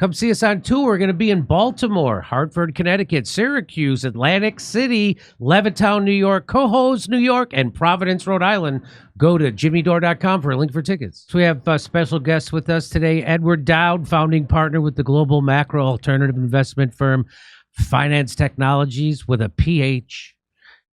Come see us on tour. We're going to be in Baltimore, Hartford, Connecticut, Syracuse, Atlantic City, Levittown, New York, Cohoes, New York, and Providence, Rhode Island. Go to jimmydore.com for a link for tickets. So we have special guests with us today. Ed Dowd, founding partner with the global macro alternative investment firm Finance Technologies with a PH.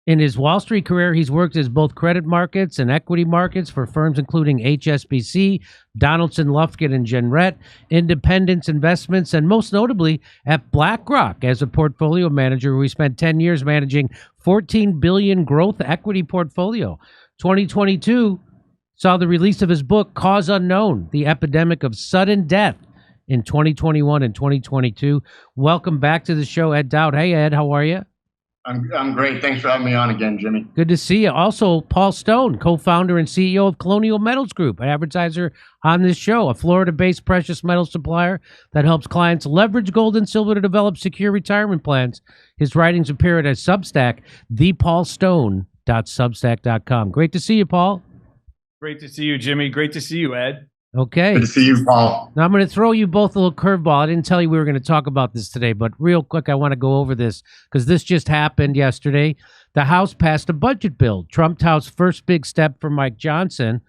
In his Wall Street career, he's worked as both credit markets and equity markets for firms including HSBC, Donaldson, Lufkin, and Genret, Independence Investments, and most notably at BlackRock as a portfolio manager, where he spent 10 years managing $14 billion growth equity portfolio. 2022 saw the release of his book, Cause Unknown, The Epidemic of Sudden Death in 2021 and 2022. Welcome back to the show, Ed Dowd. Hey, Ed, how are you? I'm great. Thanks for having me on again, Jimmy. Good to see you. Also, Paul Stone, co-founder and CEO of Colonial Metals Group, an advertiser on this show, a Florida-based precious metal supplier that helps clients leverage gold and silver to develop secure retirement plans. His writings appear at his Substack, thepaulstone.substack.com. Great to see you, Paul. Great to see you, Jimmy. Great to see you, Ed. Okay. Good to see you, Paul. Now, I'm going to throw you both a little curveball. I didn't tell you we were going to talk about this today, but real quick, I want to go over this because this just happened yesterday. The House passed a budget bill. Trump touts first big step for Mike Johnson.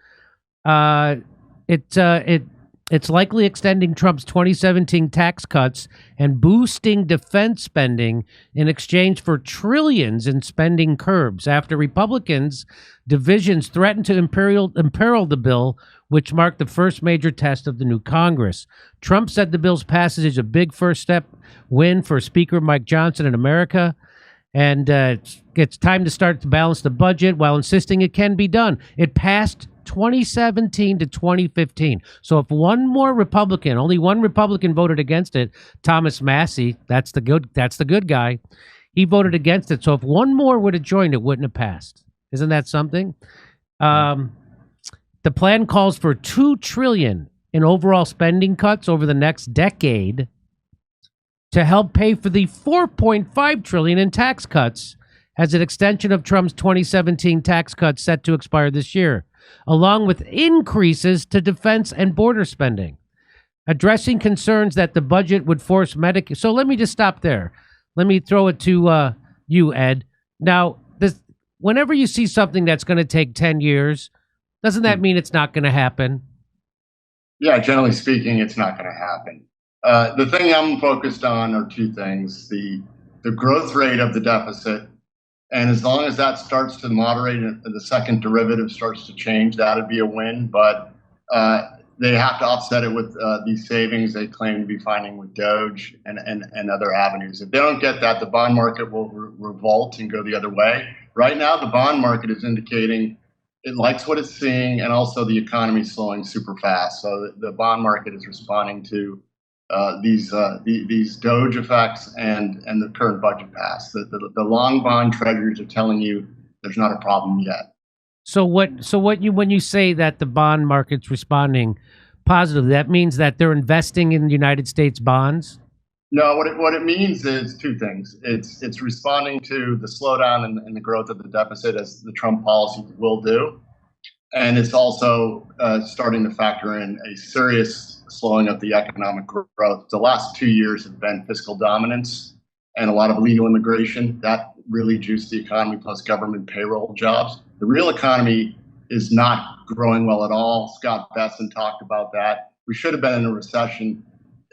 It's likely extending Trump's 2017 tax cuts and boosting defense spending in exchange for trillions in spending curbs after Republicans' divisions threatened to imperil the bill, which marked the first major test of the new Congress. Trump said the bill's passage is a big first step win for Speaker Mike Johnson in America, and it's time to start to balance the budget while insisting it can be done. It passed 2017 to 2015. So if only one Republican voted against it, Thomas Massie, that's the good guy, he voted against it. So if one more would have joined, it wouldn't have passed. Isn't that something? The plan calls for $2 trillion in overall spending cuts over the next decade to help pay for the $4.5 trillion in tax cuts as an extension of Trump's 2017 tax cuts set to expire this year, along with increases to defense and border spending, addressing concerns that the budget would force Medicare. So let me just stop there. Let me throw it to you, Ed. Now, whenever you see something that's going to take 10 years, doesn't that mean it's not going to happen? Yeah, generally speaking, it's not going to happen. The thing I'm focused on are two things: the growth rate of the deficit, and as long as that starts to moderate and the second derivative starts to change, that'd be a win. But they have to offset it with these savings they claim to be finding with Doge and other avenues. If they don't get that, the bond market will revolt and go the other way. Right now, the bond market is indicating it likes what it's seeing, and also the economy is slowing super fast. So the bond market is responding to these Doge effects and the current budget pass. The long bond treasuries are telling you there's not a problem yet. So when you say that the bond market's responding positively, that means that they're investing in United States bonds? No, what it means is two things. It's responding to the slowdown in the growth of the deficit, as the Trump policy will do, and it's also starting to factor in a serious slowing of the economic growth. The last 2 years have been fiscal dominance and a lot of illegal immigration. That really juiced the economy, plus government payroll jobs. The real economy is not growing well at all. Scott Besson talked about that. We should have been in a recession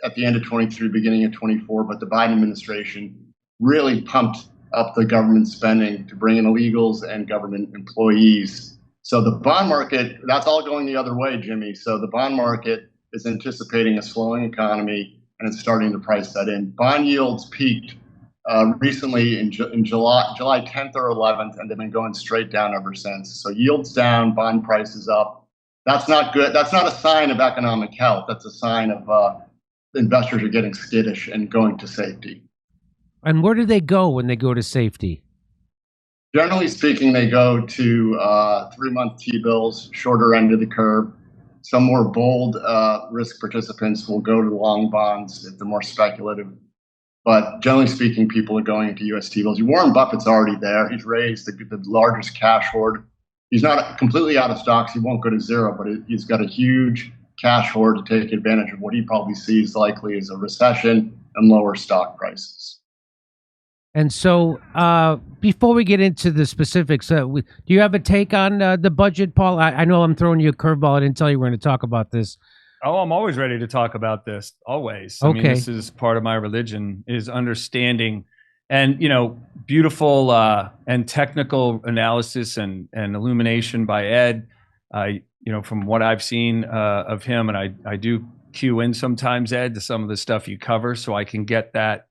at the end of 23, beginning of 24, but the Biden administration really pumped up the government spending to bring in illegals and government employees. So the bond market, that's all going the other way, Jimmy. So the bond market is anticipating a slowing economy, and it's starting to price that in. Bond yields peaked recently in July 10th or 11th, and they've been going straight down ever since. So yields down, bond prices up. That's not good. That's not a sign of economic health. That's a sign of investors are getting skittish and going to safety. And where do they go when they go to safety? Generally speaking, they go to 3-month T-bills, shorter end of the curve. Some more bold risk participants will go to long bonds if they're more speculative. But generally speaking, people are going into U.S. T-bills. Warren Buffett's already there. He's raised the largest cash hoard. He's not completely out of stocks. He won't go to zero, but he's got a huge cash forward to take advantage of what he probably sees likely as a recession and lower stock prices. And so, before we get into the specifics, do you have a take on the budget, Paul? I know I'm throwing you a curveball. I didn't tell you we're going to talk about this. Oh, I'm always ready to talk about this. Always. Okay. I mean, this is part of my religion, is understanding and, beautiful and technical analysis and illumination by Ed. From what I've seen of him, and I do cue in sometimes, Ed, to some of the stuff you cover, so I can get that,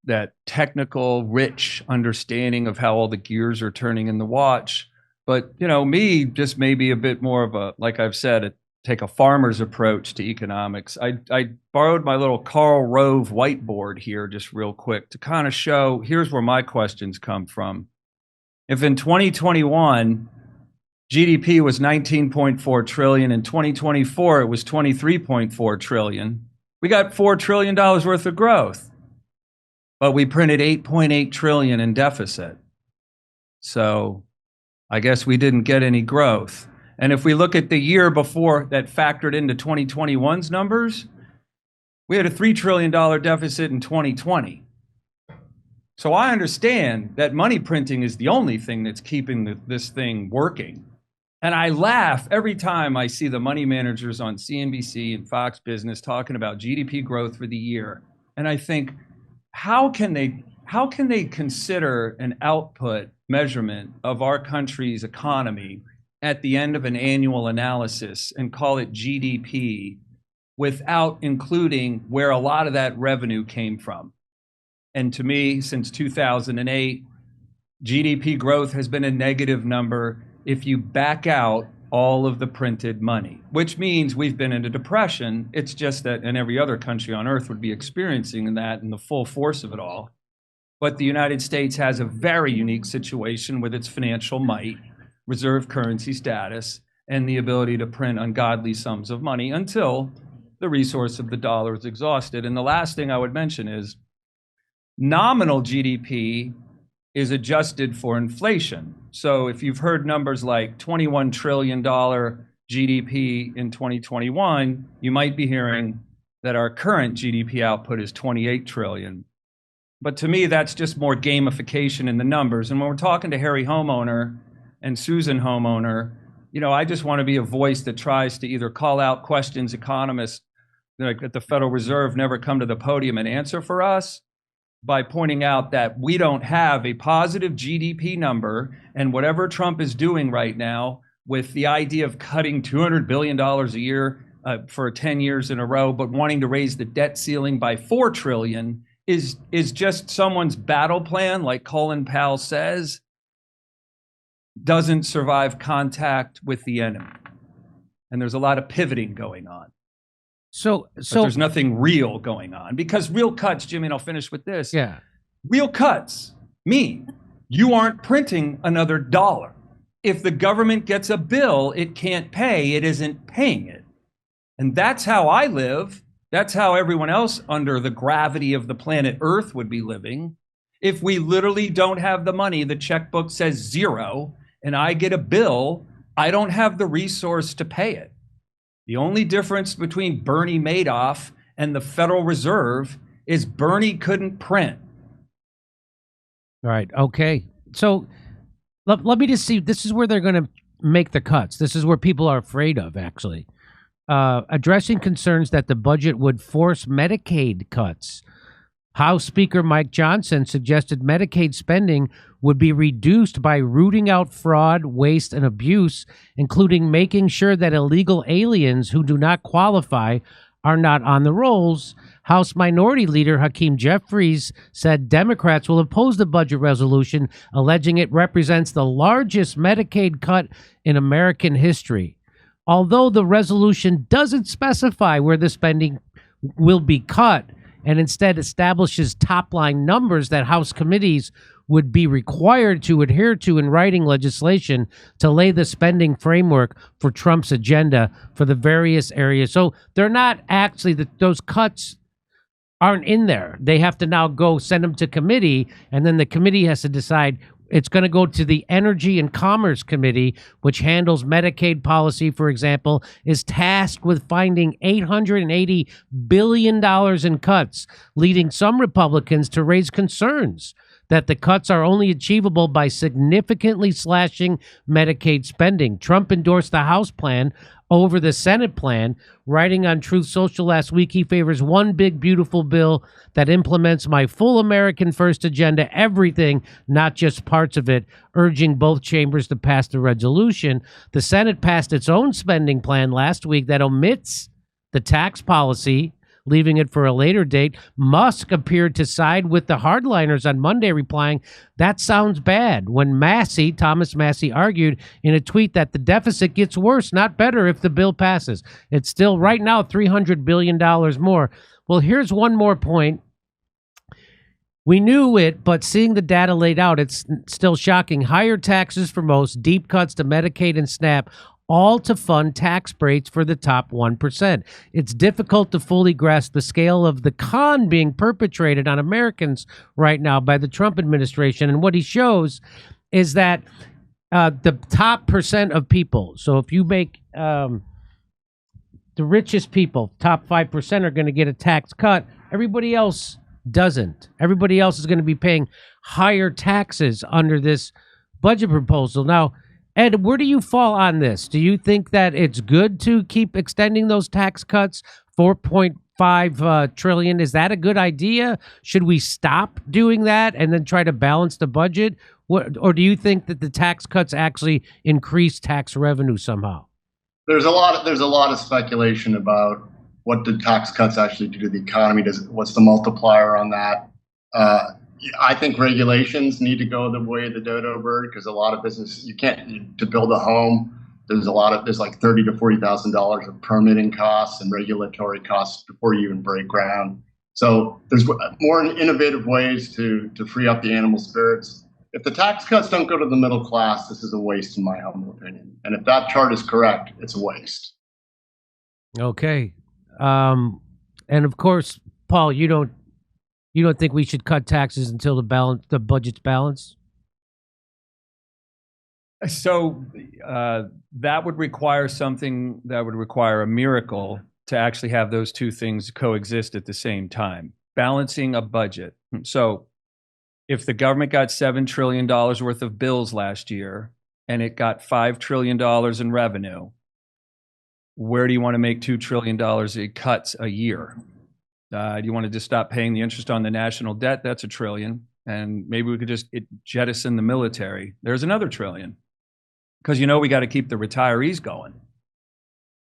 that technical, rich understanding of how all the gears are turning in the watch. But, me just maybe a bit more of a, like I've said, take a farmer's approach to economics. I borrowed my little Karl Rove whiteboard here just real quick to kind of show, here's where my questions come from. If in 2021, GDP was 19.4 trillion, in 2024, it was 23.4 trillion, we got $4 trillion worth of growth. But we printed 8.8 trillion in deficit. So I guess we didn't get any growth. And if we look at the year before that factored into 2021's numbers, we had a $3 trillion deficit in 2020. So I understand that money printing is the only thing that's keeping this thing working. And I laugh every time I see the money managers on CNBC and Fox Business talking about GDP growth for the year. And I think, how can they consider an output measurement of our country's economy at the end of an annual analysis and call it GDP without including where a lot of that revenue came from? And to me, since 2008, GDP growth has been a negative number if you back out all of the printed money, which means we've been in a depression. It's just that, and every other country on earth would be experiencing that in the full force of it all. But the United States has a very unique situation with its financial might, reserve currency status, and the ability to print ungodly sums of money until the resource of the dollar is exhausted. And the last thing I would mention is nominal GDP is adjusted for inflation. So if you've heard numbers like $21 trillion GDP in 2021, you might be hearing that our current GDP output is 28 trillion. But to me, that's just more gamification in the numbers. And when we're talking to Harry Homeowner and Susan Homeowner, I just want to be a voice that tries to either call out questions economists like at the Federal Reserve never come to the podium and answer for us, by pointing out that we don't have a positive GDP number, and whatever Trump is doing right now with the idea of cutting $200 billion a year for 10 years in a row, but wanting to raise the debt ceiling by $4 trillion is just someone's battle plan, like Colin Powell says, doesn't survive contact with the enemy. And there's a lot of pivoting going on. So but there's nothing real going on, because real cuts, Jimmy, and I'll finish with this. Yeah. Real cuts mean you aren't printing another dollar. If the government gets a bill it can't pay, it isn't paying it. And that's how I live. That's how everyone else under the gravity of the planet Earth would be living. If we literally don't have the money, the checkbook says zero, and I get a bill, I don't have the resource to pay it. The only difference between Bernie Madoff and the Federal Reserve is Bernie couldn't print. Right. Okay. So let me just see. This is where they're going to make the cuts. This is where people are afraid of, actually. Addressing concerns that the budget would force Medicaid cuts. House Speaker Mike Johnson suggested Medicaid spending would be reduced by rooting out fraud, waste, and abuse, including making sure that illegal aliens who do not qualify are not on the rolls. House Minority Leader Hakeem Jeffries said Democrats will oppose the budget resolution, alleging it represents the largest Medicaid cut in American history. Although the resolution doesn't specify where the spending will be cut, and instead establishes top-line numbers that House committees would be required to adhere to in writing legislation to lay the spending framework for Trump's agenda for the various areas. So they're not actually, those cuts aren't in there. They have to now go send them to committee, and then the committee has to decide it's going to go to the Energy and Commerce Committee, which handles Medicaid policy, for example, is tasked with finding $880 billion in cuts, leading some Republicans to raise concerns that the cuts are only achievable by significantly slashing Medicaid spending. Trump endorsed the House plan over the Senate plan, writing on Truth Social last week he favors one big, beautiful bill that implements my full American First agenda, everything, not just parts of it, urging both chambers to pass the resolution. The Senate passed its own spending plan last week that omits the tax policy, leaving it for a later date. Musk appeared to side with the hardliners on Monday, replying, "That sounds bad," when Thomas Massey argued in a tweet that the deficit gets worse, not better, if the bill passes. It's still right now $300 billion more. Well, here's one more point. We knew it, but seeing the data laid out, it's still shocking. Higher taxes for most, deep cuts to Medicaid and SNAP, all to fund tax breaks for the top 1%. It's difficult to fully grasp the scale of the con being perpetrated on Americans right now by the Trump administration. And what he shows is that the top percent of people, so if you make the richest people, top 5% are going to get a tax cut. Everybody else doesn't. Everybody else is going to be paying higher taxes under this budget proposal. Now, Ed, where do you fall on this? Do you think that it's good to keep extending those tax cuts? 4.5 trillion. Is that a good idea? Should we stop doing that and then try to balance the budget? Or do you think that the tax cuts actually increase tax revenue somehow? There's a lot of speculation about what the tax cuts actually do to the economy. What's the multiplier on that? I think regulations need to go the way of the dodo bird, because a lot of business, to build a home, there's like $30,000 to $40,000 of permitting costs and regulatory costs before you even break ground. So there's more innovative ways to free up the animal spirits. If the tax cuts don't go to the middle class, this is a waste, in my humble opinion. And if that chart is correct, it's a waste. Okay. And of course, Paul, you don't think we should cut taxes until the budget's balanced? So that would require something that would require a miracle to actually have those two things coexist at the same time. Balancing a budget. So if the government got $7 trillion worth of bills last year and it got $5 trillion in revenue, where do you want to make $2 trillion in cuts a year? Do you want to just stop paying the interest on the national debt? That's $1 trillion. And maybe we could just jettison the military. There's another $1 trillion. Because we got to keep the retirees going.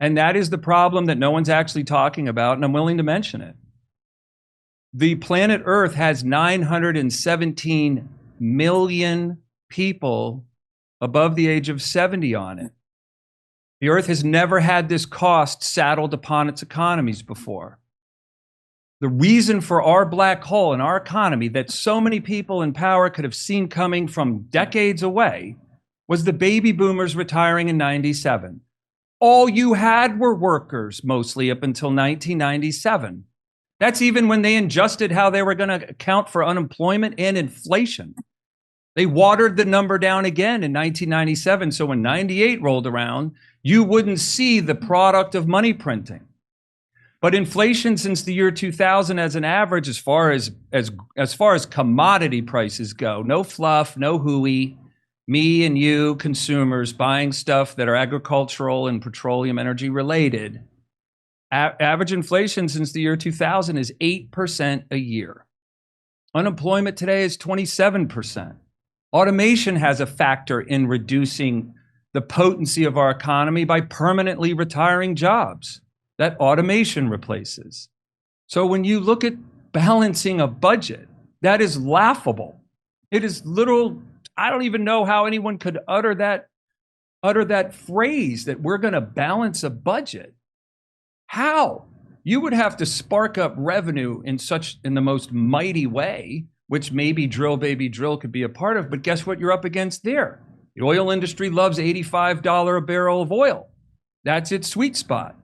And that is the problem that no one's actually talking about, and I'm willing to mention it. The planet Earth has 917 million people above the age of 70 on it. The Earth has never had this cost saddled upon its economies before. The reason for our black hole in our economy that so many people in power could have seen coming from decades away was the baby boomers retiring in 97. All you had were workers, mostly up until 1997. That's even when they adjusted how they were going to account for unemployment and inflation. They watered the number down again in 1997. So when 98 rolled around, you wouldn't see the product of money printing. But inflation since the year 2000 as an average, as far as commodity prices go, no fluff, no hooey, me and you consumers buying stuff that are agricultural and petroleum energy related, average inflation since the year 2000 is 8% a year. Unemployment today is 27%. Automation has a factor in reducing the potency of our economy by permanently retiring jobs that automation replaces. So when you look at balancing a budget, that is laughable. It is literal. I don't even know how anyone could utter that phrase that we're going to balance a budget. How? You would have to spark up revenue in the most mighty way, which maybe drill baby drill could be a part of, but guess what you're up against there? The oil industry loves $85 a barrel of oil. That's its sweet spot.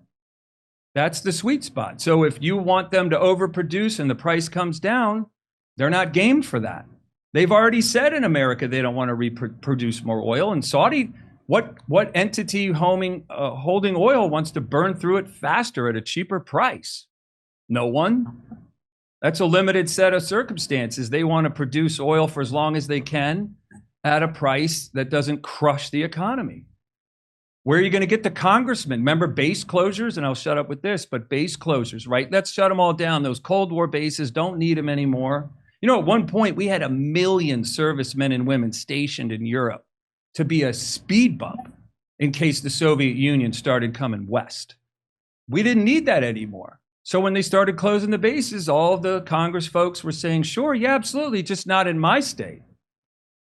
That's the sweet spot. So if you want them to overproduce and the price comes down, they're not game for that. They've already said in America they don't want to produce more oil. And Saudi, what entity holding oil wants to burn through it faster at a cheaper price? No one. That's a limited set of circumstances. They want to produce oil for as long as they can at a price that doesn't crush the economy. Where are you going to get the congressmen? Remember base closures? And I'll shut up with this, but base closures, right? Let's shut them all down. Those Cold War bases, don't need them anymore. You know, at one point, we had 1 million servicemen and women stationed in Europe to be a speed bump in case the Soviet Union started coming west. We didn't need that anymore. So when they started closing the bases, all of the Congress folks were saying, sure, yeah, absolutely, just not in my state.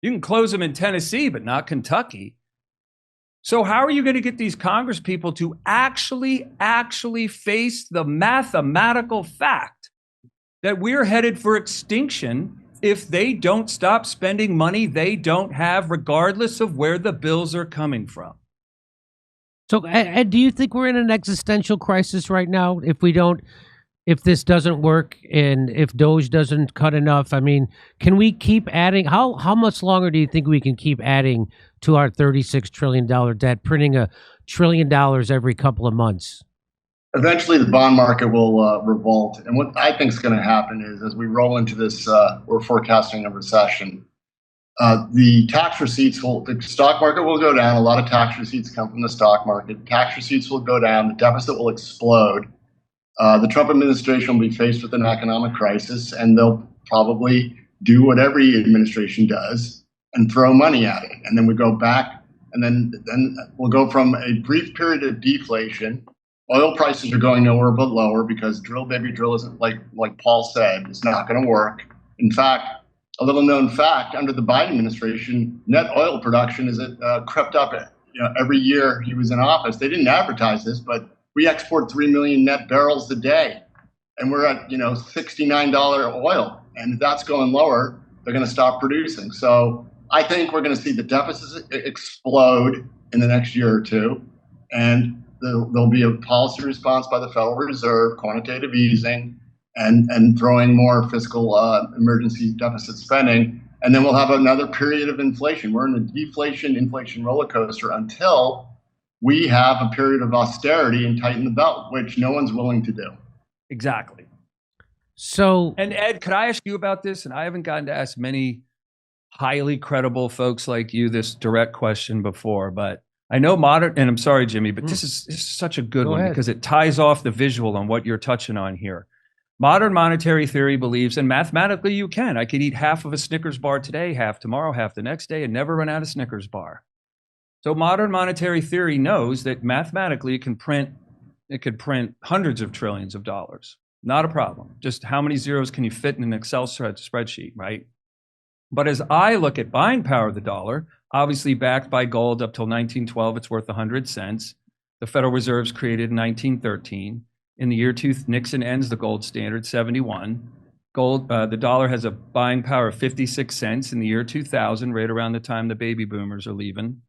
You can close them in Tennessee, but not Kentucky. So how are you going to get these Congress people to actually face the mathematical fact that we're headed for extinction if they don't stop spending money they don't have, regardless of where the bills are coming from? So, Ed, do you think we're in an existential crisis right now if this doesn't work and if Doge doesn't cut enough? I mean, can we keep adding? How much longer do you think we can keep adding to our $36 trillion debt, printing $1 trillion every couple of months? Eventually, the bond market will revolt. And what I think is going to happen is, as we roll into this, we're forecasting a recession. The tax receipts the stock market will go down. A lot of tax receipts come from the stock market. Tax receipts will go down. The deficit will explode. The Trump administration will be faced with an economic crisis, and they'll probably do what every administration does and throw money at it. And then we go back, and then we'll go from a brief period of deflation. Oil prices are going nowhere but lower because drill, baby, drill isn't like Paul said, it's not going to work. In fact, a little known fact, under the Biden administration, net oil production is crept up every year he was in office. They didn't advertise this, but we export 3 million net barrels a day, and we're at $69 oil. And if that's going lower, they're going to stop producing. So I think we're going to see the deficits explode in the next year or two, and there'll be a policy response by the Federal Reserve, quantitative easing, and throwing more fiscal emergency deficit spending. And then we'll have another period of inflation. We're in a deflation-inflation roller coaster until we have a period of austerity and tighten the belt, which no one's willing to do. Exactly. So, and Ed, could I ask you about this? And I haven't gotten to ask many highly credible folks like you this direct question before, but I know and I'm sorry, Jimmy, but this is such a good one because it ties off the visual on what you're touching on here. Modern monetary theory believes, and mathematically you can. I could eat half of a Snickers bar today, half tomorrow, half the next day, and never run out of Snickers bar. So modern monetary theory knows that mathematically it could print hundreds of trillions of dollars. Not a problem. Just how many zeros can you fit in an Excel spreadsheet, right? But as I look at buying power of the dollar, obviously backed by gold up till 1912, it's worth 100 cents. The Federal Reserve's created in 1913. In the year Nixon ends the gold standard, 71. The dollar has a buying power of 56 cents in the year 2000, right around the time the baby boomers are leaving.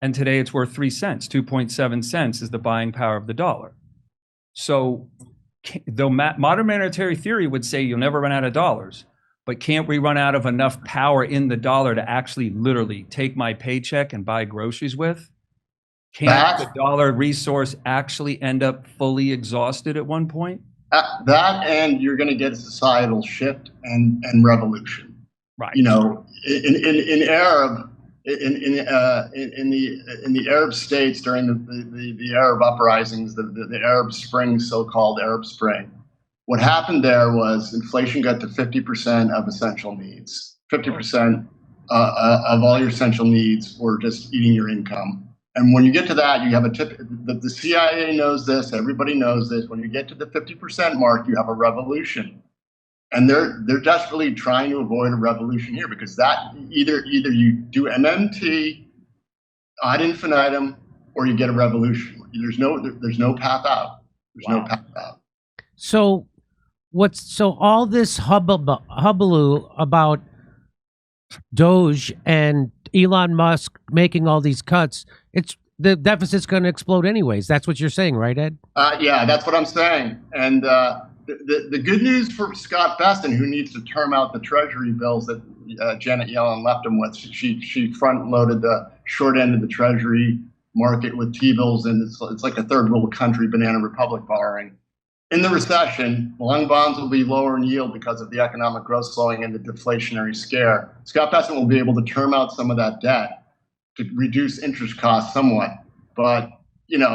And today it's worth 3 cents. 2.7 cents is the buying power of the dollar. So though modern monetary theory would say you'll never run out of dollars, but can't we run out of enough power in the dollar to actually literally take my paycheck and buy groceries with? Can't the dollar resource actually end up fully exhausted at one point? That, and you're going to get a societal shift and revolution. Right. In the Arab states during the Arab uprisings, the Arab Spring, so-called Arab Spring. What happened there was inflation got to 50% of essential needs. 50% of all your essential needs were just eating your income. And when you get to that, you have a tip. The CIA knows this. Everybody knows this. When you get to the 50% mark, you have a revolution. And they're desperately trying to avoid a revolution here because that either you do MMT ad infinitum or you get a revolution. There's no path out. There's no path out. So all this hullabaloo about Doge and Elon Musk making all these cuts, the deficit's going to explode anyways. That's what you're saying, right, Ed? Yeah, that's what I'm saying. And the good news for Scott Bessent, who needs to term out the treasury bills that Janet Yellen left him with. She front loaded the short end of the Treasury market with T-bills, and it's like a third world country banana republic borrowing. In the recession, long bonds will be lower in yield because of the economic growth slowing and the deflationary scare. Scott Bessent will be able to term out some of that debt to reduce interest costs somewhat, but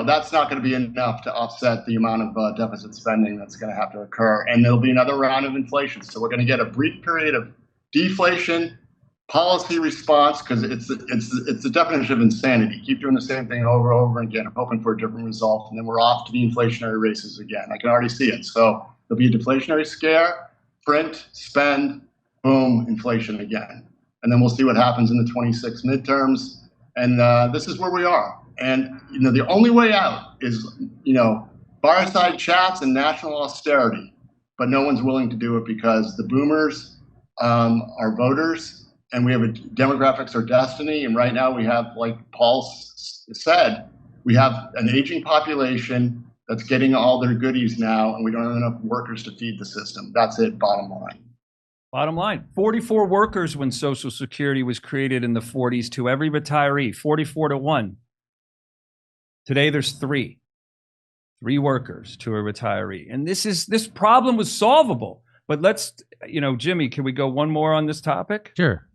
that's not going to be enough to offset the amount of deficit spending that's going to have to occur. And there'll be another round of inflation. So we're going to get a brief period of deflation, policy response, because it's the definition of insanity. Keep doing the same thing over and over again, hoping for a different result, and then we're off to the inflationary races again. I can already see it. So there'll be a deflationary scare, print, spend, boom, inflation again. And then we'll see what happens in the 26 midterms. And this is where we are. And the only way out is fireside chats and national austerity, but no one's willing to do it because the boomers are voters, and we have demographics are destiny. And right now we have, like Paul said, we have an aging population that's getting all their goodies now, and we don't have enough workers to feed the system. That's it. Bottom line. Bottom line, 44 workers when Social Security was created in the 40s to every retiree, 44 to 1. Today, there's three workers to a retiree. And this problem was solvable. But let's, Jimmy, can we go one more on this topic? Sure.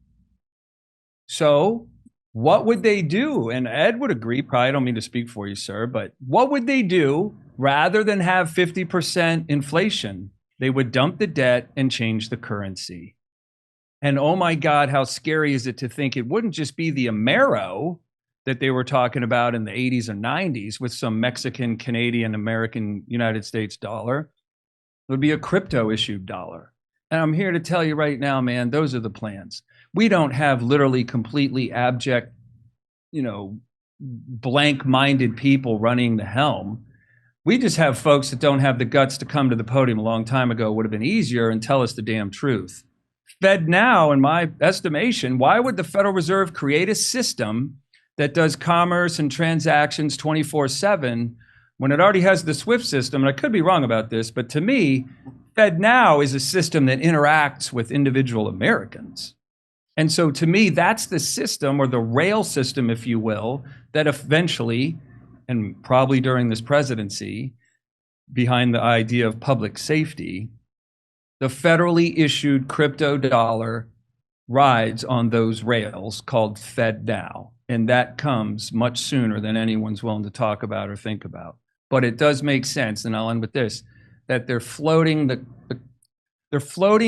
So what would they do? And Ed would agree, probably, I don't mean to speak for you, sir, but what would they do rather than have 50% inflation? They would dump the debt and change the currency. And oh my God, how scary is it to think it wouldn't just be the Amero that they were talking about in the 80s or 90s with some Mexican, Canadian, American, United States dollar. It would be a crypto issued dollar. And I'm here to tell you right now, man, those are the plans. We don't have literally completely abject, blank-minded people running the helm. We just have folks that don't have the guts to come to the podium a long time ago. Would have been easier and tell us the damn truth. Fed now, in my estimation, why would the Federal Reserve create a system that does commerce and transactions 24/7 when it already has the SWIFT system? And I could be wrong about this, but to me, Fed now is a system that interacts with individual Americans. And so to me, that's the system, or the rail system, if you will, that eventually, and probably during this presidency, behind the idea of public safety, the federally issued crypto dollar rides on those rails called Fed Now. And that comes much sooner than anyone's willing to talk about or think about. But it does make sense, and I'll end with this, that they're floating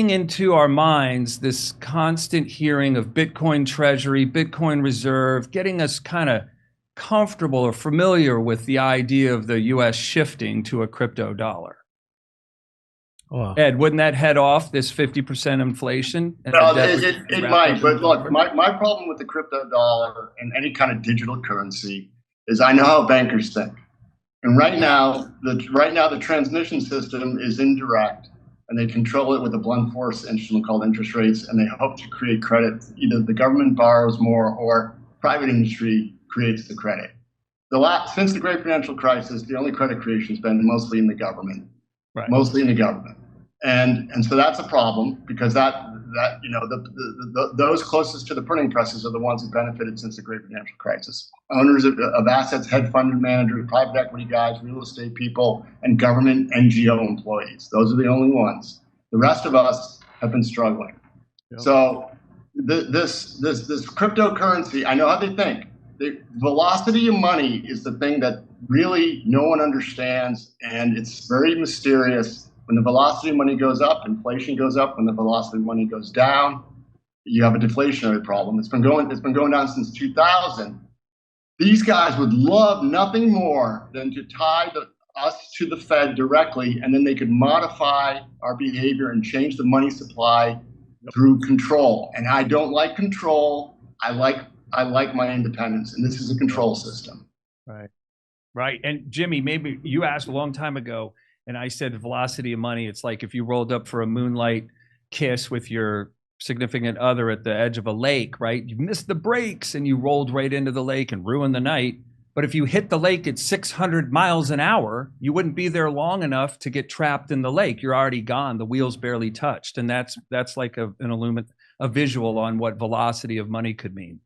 into our minds this constant hearing of Bitcoin Treasury, Bitcoin Reserve, getting us kind of comfortable or familiar with the idea of the U.S. shifting to a crypto dollar. Wow. Ed, wouldn't that head off this 50% inflation? No, it might. But look, my problem with the crypto dollar and any kind of digital currency is I know how bankers think. And right now, the transmission system is indirect, and they control it with a blunt force instrument called interest rates, and they hope to create credit. Either the government borrows more or private industry creates the credit. Since the great financial crisis, the only credit creation has been mostly in the government. Right. Mostly in the government. And so that's a problem, because those closest to the printing presses are the ones who benefited since the great financial crisis. Owners of assets, hedge fund managers, private equity guys, real estate people, and government NGO employees. Those are the only ones. The rest of us have been struggling. Yep. So this cryptocurrency, I know how they think. The velocity of money is the thing that really no one understands, and it's very mysterious. When the velocity of money goes up, inflation goes up. When the velocity of money goes down, you have a deflationary problem. It's been going down since 2000. These guys would love nothing more than to tie us to the Fed directly, and then they could modify our behavior and change the money supply through control. And I don't like control. I like my independence, and this is a control system. Right. And Jimmy, maybe you asked a long time ago, and I said velocity of money. It's like if you rolled up for a moonlight kiss with your significant other at the edge of a lake, right? You missed the brakes and you rolled right into the lake and ruined the night. But if you hit the lake at 600 miles an hour, you wouldn't be there long enough to get trapped in the lake. You're already gone. The wheels barely touched. And that's like an a visual on what velocity of money could mean.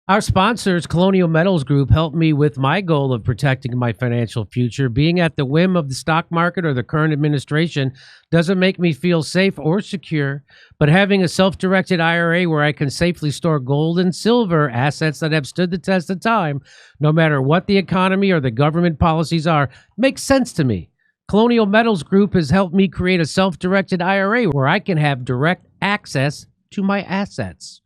Our sponsors, Colonial Metals Group, helped me with my goal of protecting my financial future. Being at the whim of the stock market or the current administration doesn't make me feel safe or secure, but having a self-directed IRA where I can safely store gold and silver, assets that have stood the test of time, no matter what the economy or the government policies are, makes sense to me. Colonial Metals Group has helped me create a self-directed IRA where I can have direct access to my assets.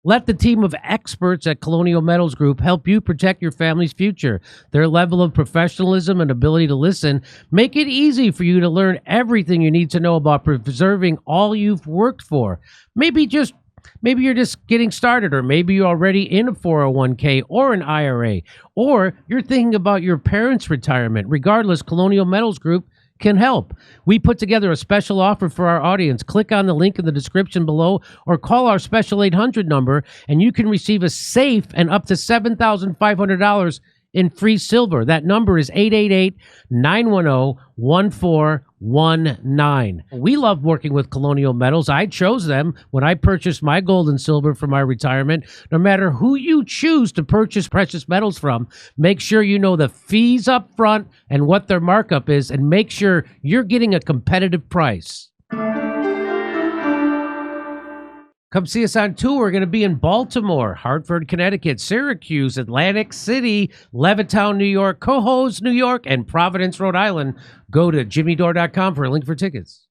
Let the team of experts at Colonial Metals Group help you protect your family's future. Their level of professionalism and ability to listen make it easy for you to learn everything you need to know about preserving all you've worked for. Maybe you're just getting started, or maybe you're already in a 401k or an IRA, or you're thinking about your parents' retirement. Regardless, Colonial Metals Group can help. We put together a special offer for our audience. Click on the link in the description below or call our special 800 number and you can receive a safe and up to $7,500 in free silver. That number is 888-910-1419. We love working with Colonial Metals. I chose them when I purchased my gold and silver for my retirement. No matter who you choose to purchase precious metals from, make sure you know the fees up front and what their markup is, and make sure you're getting a competitive price. Come see us on tour. We're going to be in Baltimore, Hartford, Connecticut, Syracuse, Atlantic City, Levittown, New York, Cohoes, New York, and Providence, Rhode Island. Go to jimmydore.com for a link for tickets.